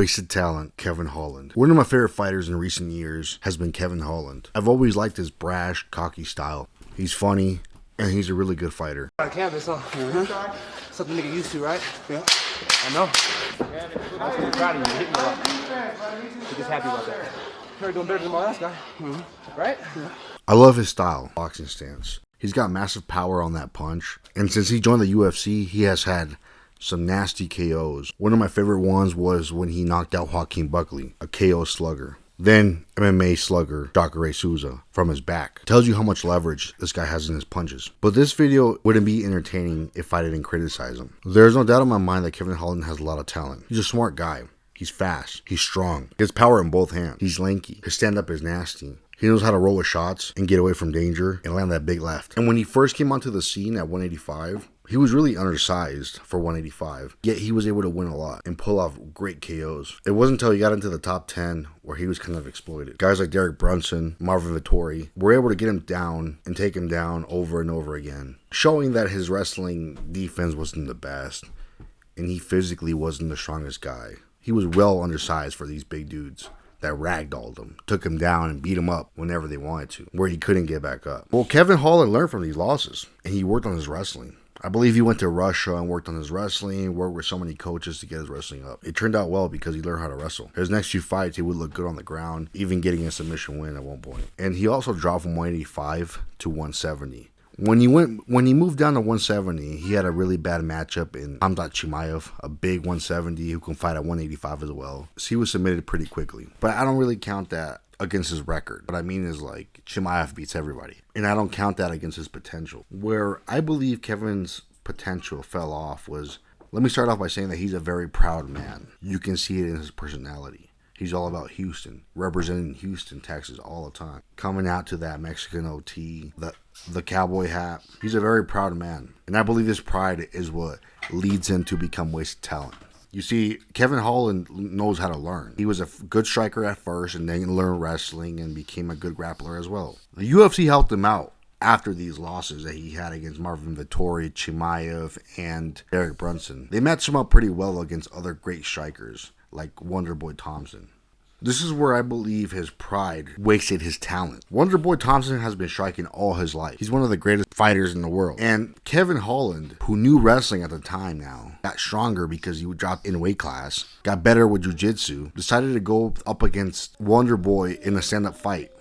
Wasted talent, Kevin Holland. One of my favorite fighters in recent years has been Kevin Holland. I've always liked his brash, cocky style. He's funny, and he's a really good fighter. Canvas, huh? Something to get used to, right? Yeah. I know. I'm pretty proud of you. You hit me a lot. I'm just happy about that. You're doing better than my last guy. Right? Yeah. I love his style, boxing stance. He's got massive power on that punch. And since he joined the UFC, he has had some nasty KOs. One of my favorite ones was when he knocked out Joaquin Buckley, a KO slugger. Then MMA slugger Jacare Souza from his back. Tells you how much leverage this guy has in his punches. But this video wouldn't be entertaining if I didn't criticize him. There's no doubt in my mind that Kevin Holland has a lot of talent. He's a smart guy. He's fast. He's strong. He has power in both hands. He's lanky. His stand-up is nasty. He knows how to roll with shots and get away from danger and land that big left. And when he first came onto the scene at 185, he was really undersized for 185, yet he was able to win a lot and pull off great KOs. It wasn't until he got into the top 10 where he was kind of exploited. Guys like Derek Brunson, Marvin Vettori were able to get him down and take him down over and over again, showing that his wrestling defense wasn't the best and he physically wasn't the strongest guy. He was well undersized for these big dudes that ragdolled him, took him down and beat him up whenever they wanted to, where he couldn't get back up. Well, Kevin Holland learned from these losses, and he worked on his wrestling. I believe he went to Russia and worked on his wrestling, worked with so many coaches to get his wrestling up. It turned out well because he learned how to wrestle. His next few fights, he would look good on the ground, even getting a submission win at one point. And he also dropped from 185 to 170. When he moved down to 170, he had a really bad matchup in Khamzat Chimaev, a big 170 who can fight at 185 as well. So he was submitted pretty quickly. But I don't really count that against his record. What I mean is, like, Chimaev beats everybody. And I don't count that against his potential. Where I believe Kevin's potential fell off was, let me start off by saying that he's a very proud man. You can see it in his personality. He's all about Houston, representing Houston, Texas all the time. Coming out to that Mexican OT, the cowboy hat. He's a very proud man. And I believe this pride is what leads him to become wasted talent. You see, Kevin Holland knows how to learn. He was a good striker at first and then learned wrestling and became a good grappler as well. The UFC helped him out after these losses that he had against Marvin Vettori, Chimaev, and Derek Brunson. They matched him up pretty well against other great strikers like Wonderboy Thompson. This is where I believe his pride wasted his talent. Wonderboy Thompson has been striking all his life. He's one of the greatest fighters in the world. And Kevin Holland, who knew wrestling at the time now, got stronger because he dropped in weight class, got better with jiu-jitsu, decided to go up against Wonderboy in a stand-up fight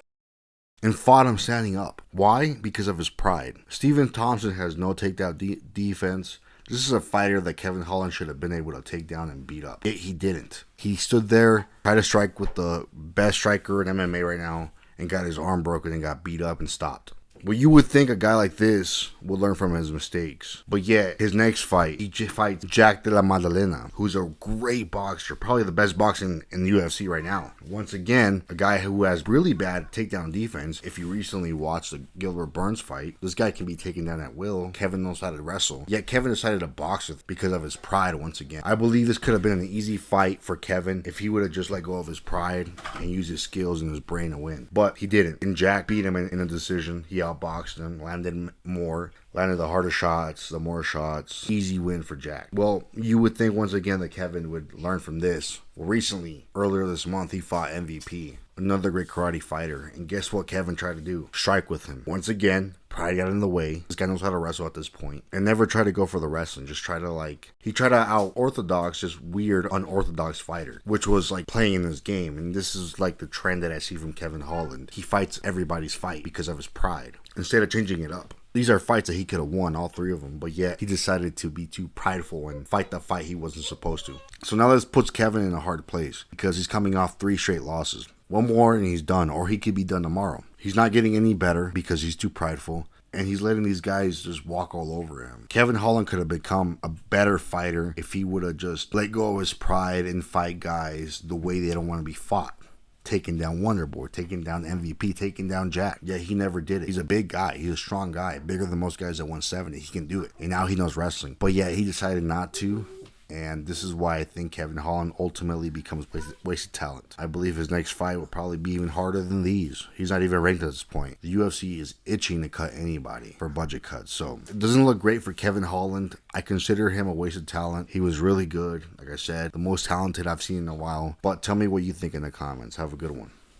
and fought him standing up. Why? Because of his pride. Stephen Thompson has no takedown defense. This is a fighter that Kevin Holland should have been able to take down and beat up. Yet he didn't. He stood there, tried to strike with the best striker in MMA right now, and got his arm broken and got beat up and stopped. Well, you would think a guy like this would learn from his mistakes. But yet, his next fight, he fights Jack de la Madalena, who's a great boxer, probably the best boxer in the UFC right now. Once again, a guy who has really bad takedown defense. If you recently watched the Gilbert Burns fight, this guy can be taken down at will. Kevin knows how to wrestle. Yet Kevin decided to box with because of his pride once again. I believe this could have been an easy fight for Kevin if he would have just let go of his pride and used his skills and his brain to win. But he didn't. And Jack beat him in a decision. He outboxed him, landed more, landed the harder shots, the more shots. Easy win for Jack. Well, you would think once again that Kevin would learn from this. Well, recently, earlier this month, he fought MVP, another great karate fighter. And guess what Kevin tried to do? Strike with him. Once again, pride got in the way. This guy knows how to wrestle at this point. And never try to go for the wrestling. Just try to he tried to out-orthodox this weird, unorthodox fighter, which was playing in this game. And this is the trend that I see from Kevin Holland. He fights everybody's fight because of his pride, instead of changing it up. These are fights that he could have won, all three of them, but yet he decided to be too prideful and fight the fight he wasn't supposed to. So now this puts Kevin in a hard place because he's coming off 3 straight losses. One more and he's done, or he could be done tomorrow. He's not getting any better because he's too prideful, and he's letting these guys just walk all over him. Kevin Holland could have become a better fighter if he would have just let go of his pride and fight guys the way they don't want to be fought. Taking down Wonderboy, taking down MVP, taking down Jack. Yeah, he never did it. He's a big guy. He's a strong guy. Bigger than most guys at 170. He can do it. And now he knows wrestling. But yeah, he decided not to. And this is why I think Kevin Holland ultimately becomes wasted talent. I believe his next fight will probably be even harder than these. He's not even ranked at this point. The UFC is itching to cut anybody for budget cuts. So it doesn't look great for Kevin Holland. I consider him a wasted talent. He was really good. Like I said, the most talented I've seen in a while. But tell me what you think in the comments. Have a good one.